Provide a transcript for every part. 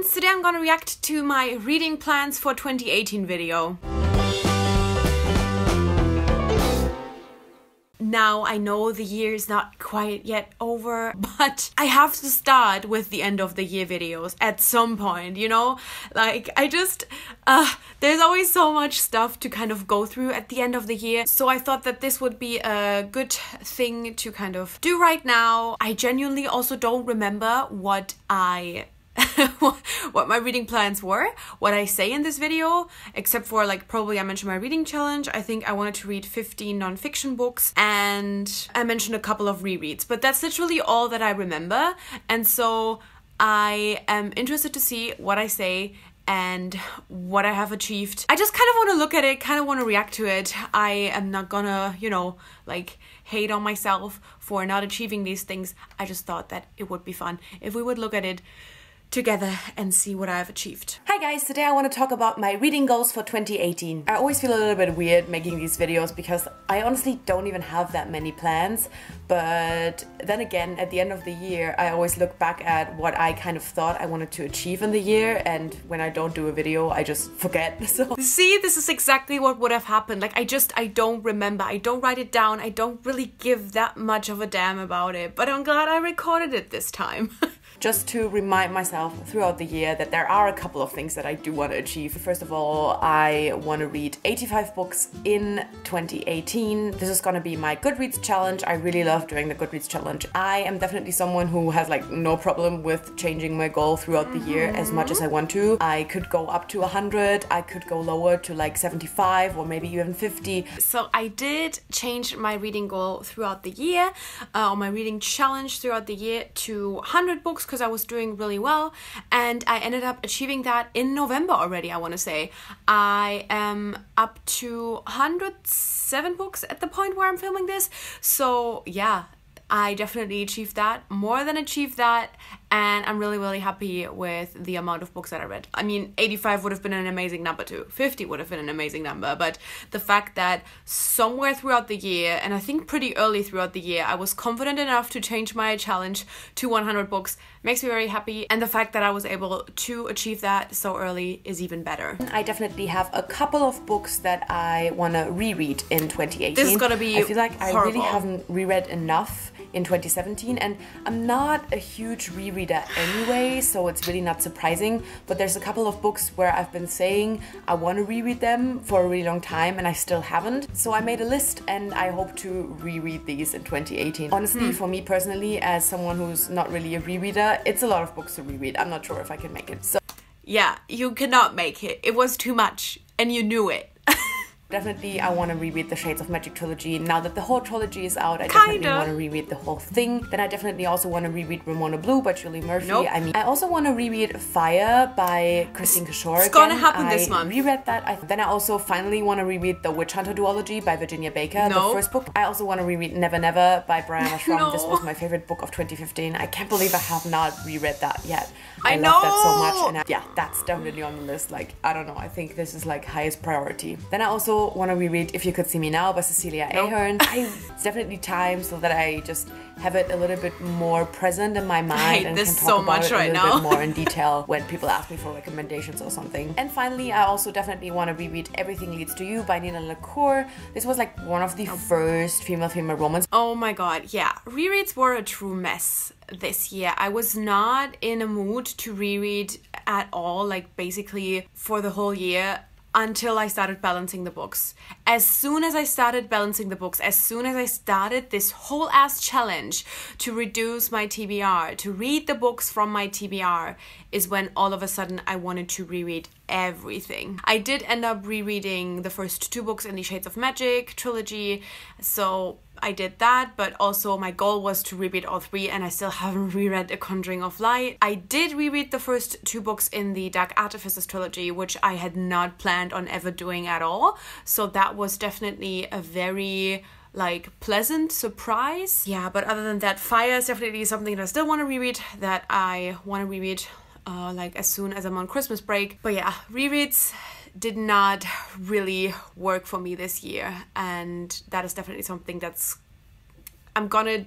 friends, today I'm gonna react to my reading plans for 2018 video. Now, I know the year is not quite yet over, but I have to start with the end of the year videos at some point, you know? Like, there's always so much stuff to kind of go through at the end of the year. So I thought that this would be a good thing to kind of do right now. I genuinely also don't remember what what my reading plans were, what I say in this video, except for like probably I mentioned my reading challenge. I think I wanted to read 15 non-fiction books and I mentioned a couple of rereads, but that's literally all that I remember. And so I am interested to see what I say and what I have achieved. I just kind of want to look at it, kind of want to react to it. I am not gonna, you know, like hate on myself for not achieving these things. I just thought that it would be fun if we would look at it together and see what I've achieved. Hi guys, today I want to talk about my reading goals for 2018. I always feel a little bit weird making these videos because I honestly don't even have that many plans, but then again, at the end of the year, I always look back at what I kind of thought I wanted to achieve in the year, and when I don't do a video, I just forget. So see, this is exactly what would have happened. Like, I don't remember, I don't write it down, I don't really give that much of a damn about it, but I'm glad I recorded it this time. Just to remind myself throughout the year that there are a couple of things that I do want to achieve. First of all, I want to read 85 books in 2018. This is gonna be my Goodreads challenge. I really love doing the Goodreads challenge. I am definitely someone who has like no problem with changing my goal throughout the year as much as I want to. I could go up to 100, I could go lower to like 75 or maybe even 50. So I did change my reading goal throughout the year, or my reading challenge throughout the year to 100 books, because I was doing really well, and I ended up achieving that in November already. I want to say I am up to 107 books at the point where I'm filming this, so yeah, I definitely achieved that, more than achieved that, and I'm really happy with the amount of books that I read. I mean, 85 would have been an amazing number too, 50 would have been an amazing number, but the fact that somewhere throughout the year, and I think pretty early throughout the year, I was confident enough to change my challenge to 100 books makes me very happy, and the fact that I was able to achieve that so early is even better. I definitely have a couple of books that I want to reread in 2018. This is gonna be I feel like horrible. I really haven't reread enough in 2017, and I'm not a huge rereader anyway, so it's really not surprising, but there's a couple of books where I've been saying I want to reread them for a really long time and I still haven't. So I made a list and I hope to reread these in 2018. Honestly, for me personally, as someone who's not really a rereader, it's a lot of books to reread. I'm not sure if I can make it. So yeah, you cannot make it. It was too much and you knew it. Definitely, I want to reread the Shades of Magic trilogy. Now that the whole trilogy is out, I definitely want to reread the whole thing. Then I definitely also want to reread Ramona Blue by Julie Murphy. I mean, I also want to reread Fire by Christine Kishore. It's gonna happen this month. I reread that. Then I also finally want to reread The Witch Hunter duology by Virginia Baker, the first book. I also want to reread Never Never by Brianna Schramm. This was my favorite book of 2015. I can't believe I have not reread that yet. I love that so much, and yeah, that's definitely on the list. Like, I don't know, I think this is like highest priority. Then I also want to reread If You Could See Me Now by Cecilia Ahern. It's definitely time so that I just have it a little bit more present in my mind and can talk about it a little bit more in detail when people ask me for recommendations or something. And finally, I also definitely want to reread Everything Leads to You by Nina LaCour. This was like one of the first female romance. Oh my god, yeah. Rereads were a true mess this year. I was not in a mood to reread at all, like basically for the whole year, until I started balancing the books. As soon as I started balancing the books, as soon as I started this whole ass challenge to reduce my TBR, to read the books from my TBR, is when all of a sudden I wanted to reread everything. I did end up rereading the first 2 books in the Shades of Magic trilogy, so I did that, but also my goal was to reread all 3, and I still haven't reread A Conjuring of Light. I did reread the first 2 books in the Dark Artifices trilogy, which I had not planned on ever doing at all, so that was definitely a very like pleasant surprise. Yeah, but other than that, Fire is definitely something that I still want to reread, that I want to reread like as soon as I'm on Christmas break. But yeah, rereads did not really work for me this year, and that is definitely something that's I'm gonna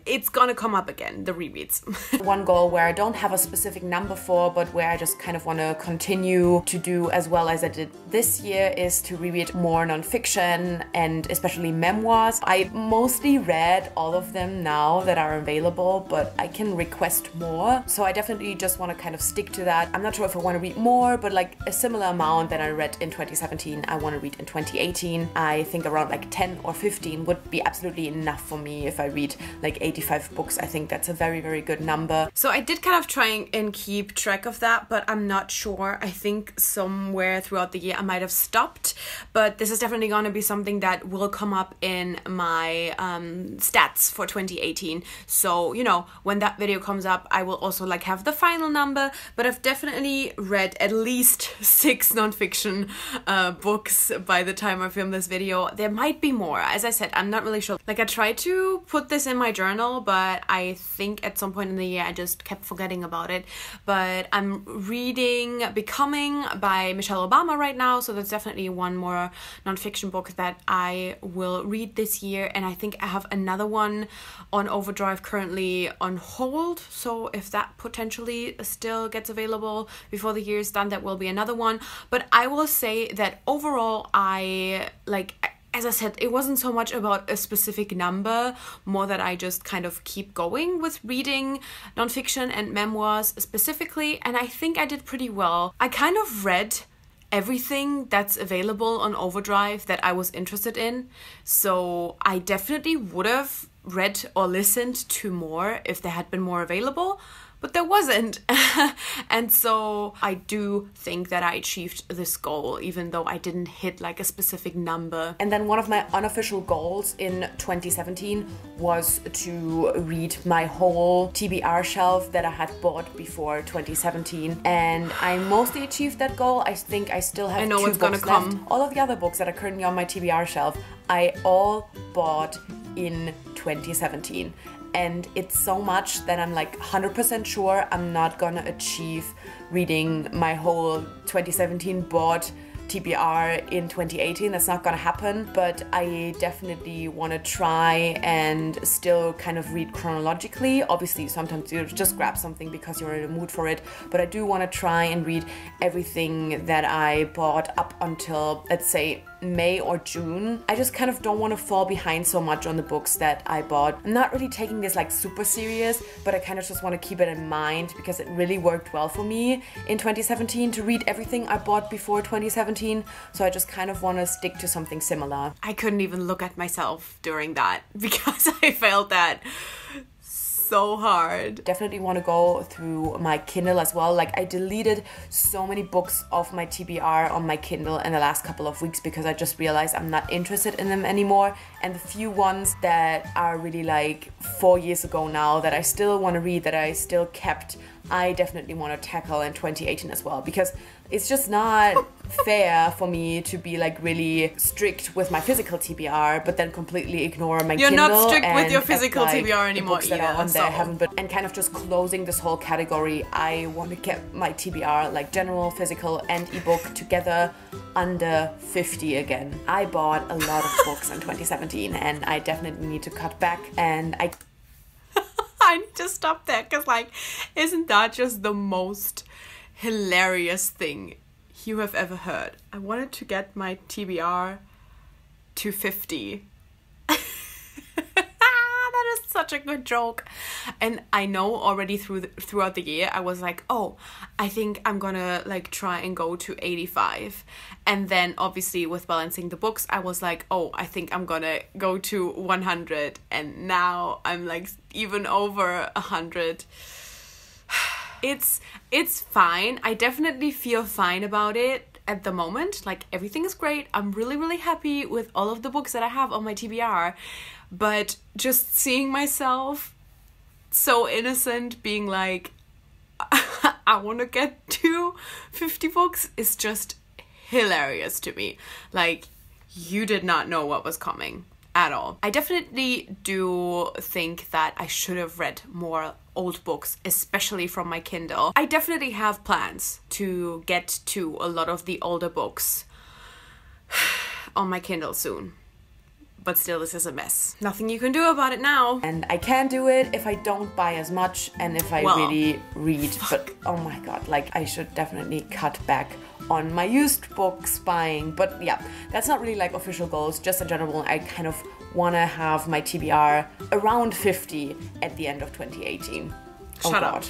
it's gonna come up again, the rereads. One goal where I don't have a specific number for, but where I just kind of want to continue to do as well as I did this year, is to reread more nonfiction and especially memoirs. I mostly read all of them now that are available, but I can request more. So I definitely just want to kind of stick to that. I'm not sure if I want to read more, but like a similar amount that I read in 2017, I want to read in 2018. I think around like 10 or 15 would be absolutely enough for me if I read like 85 books. I think that's a very, very good number. So I did kind of try and keep track of that, but I'm not sure. I think somewhere throughout the year I might have stopped, but this is definitely going to be something that will come up in my stats for 2018. So, you know, when that video comes up, I will also like have the final number, but I've definitely read at least 6 nonfiction books by the time I film this video. There might be more. As I said, I'm not really sure. Like, I tried to put this in my journal, but I think at some point in the year I just kept forgetting about it. But I'm reading Becoming by Michelle Obama right now, so that's definitely one more nonfiction book that I will read this year. And I think I have another one on Overdrive currently on hold, so if that potentially still gets available before the year is done, that will be another one. But I will say that overall, I like, as I said, it wasn't so much about a specific number, more that I just kind of keep going with reading nonfiction and memoirs specifically, and I think I did pretty well. I kind of read everything that's available on Overdrive that I was interested in, so I definitely would have read or listened to more if there had been more available, but there wasn't. And so I do think that I achieved this goal, even though I didn't hit like a specific number. And then one of my unofficial goals in 2017 was to read my whole TBR shelf that I had bought before 2017. And I mostly achieved that goal. I think I still have 2 books left. All of the other books that are currently on my TBR shelf, I all bought in 2017. And it's so much that I'm like 100% sure I'm not gonna achieve reading my whole 2017 bought TBR in 2018. That's not gonna happen, but I definitely want to try and still kind of read chronologically. Obviously, sometimes you just grab something because you're in a mood for it, but I do want to try and read everything that I bought up until, let's say, May or June. I just kind of don't want to fall behind so much on the books that I bought. I'm not really taking this like super serious, but I kind of just want to keep it in mind because it really worked well for me in 2017 to read everything I bought before 2017. So I just kind of want to stick to something similar. I couldn't even look at myself during that because I felt that so hard. Definitely want to go through my Kindle as well. Like, I deleted so many books off my TBR on my Kindle in the last couple of weeks because I just realized I'm not interested in them anymore. And the few ones that are really like 4 years ago now that I still want to read, that I still kept, I definitely want to tackle in 2018 as well, because it's just not fair for me to be like really strict with my physical TBR, but then completely ignore my Kindle. You're not strict with your physical TBR anymore either. That are on there, I haven't been, and kind of just closing this whole category. I want to get my TBR, like general, physical, and ebook together under 50 again. I bought a lot of books in 2017, and I definitely need to cut back. And I need to stop that because, like, isn't that just the most hilarious thing you have ever heard? I wanted to get my TBR to 50. That is such a good joke. And I know already throughout the year I was like, oh, I think I'm gonna like try and go to 85. And then obviously with balancing the books I was like, oh, I think I'm gonna go to 100. And now I'm like even over 100. It's fine. I definitely feel fine about it at the moment. Like, everything is great. I'm really, really happy with all of the books that I have on my TBR. But just seeing myself so innocent being like, I want to get to 50 books is just hilarious to me. Like, you did not know what was coming at all. I definitely do think that I should have read more old books, especially from my Kindle. I definitely have plans to get to a lot of the older books on my Kindle soon. but still this is a mess. Nothing you can do about it now. And I can do it if I don't buy as much and if I really read. But oh my god, like I should definitely cut back on my used books buying. But yeah, that's not really like official goals, just in general. I kind of want to have my TBR around 50 at the end of 2018. Shut up.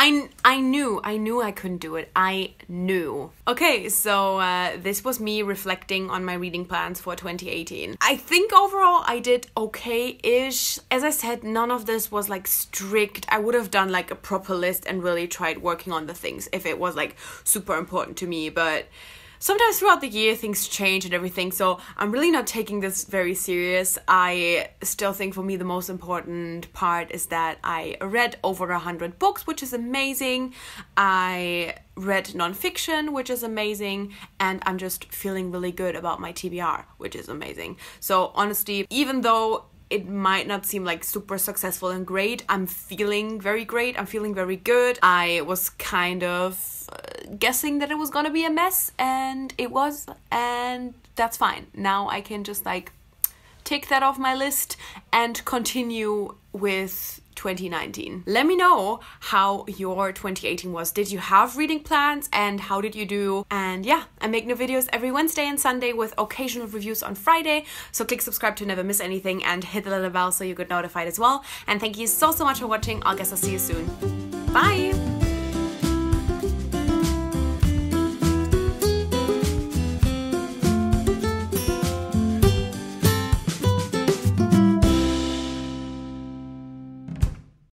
I knew I couldn't do it. I knew. Okay, so this was me reflecting on my reading plans for 2018. I think overall I did okay-ish. As I said, none of this was like strict. I would have done like a proper list and really tried working on the things if it was like super important to me, but sometimes throughout the year things change and everything, so I'm really not taking this very serious. I still think for me the most important part is that I read over 100 books, which is amazing. I read non-fiction, which is amazing, and I'm just feeling really good about my TBR, which is amazing. So honestly, even though it might not seem like super successful and great, I'm feeling very great. I'm feeling very good. I was kind of guessing that it was gonna be a mess, and it was, and that's fine. Now I can just like take that off my list and continue with 2019. Let me know how your 2018 was. Did you have reading plans and how did you do? And yeah, I make new videos every Wednesday and Sunday with occasional reviews on Friday. So click subscribe to never miss anything and hit the little bell so you get notified as well. And thank you so much for watching. I guess I'll see you soon. Bye!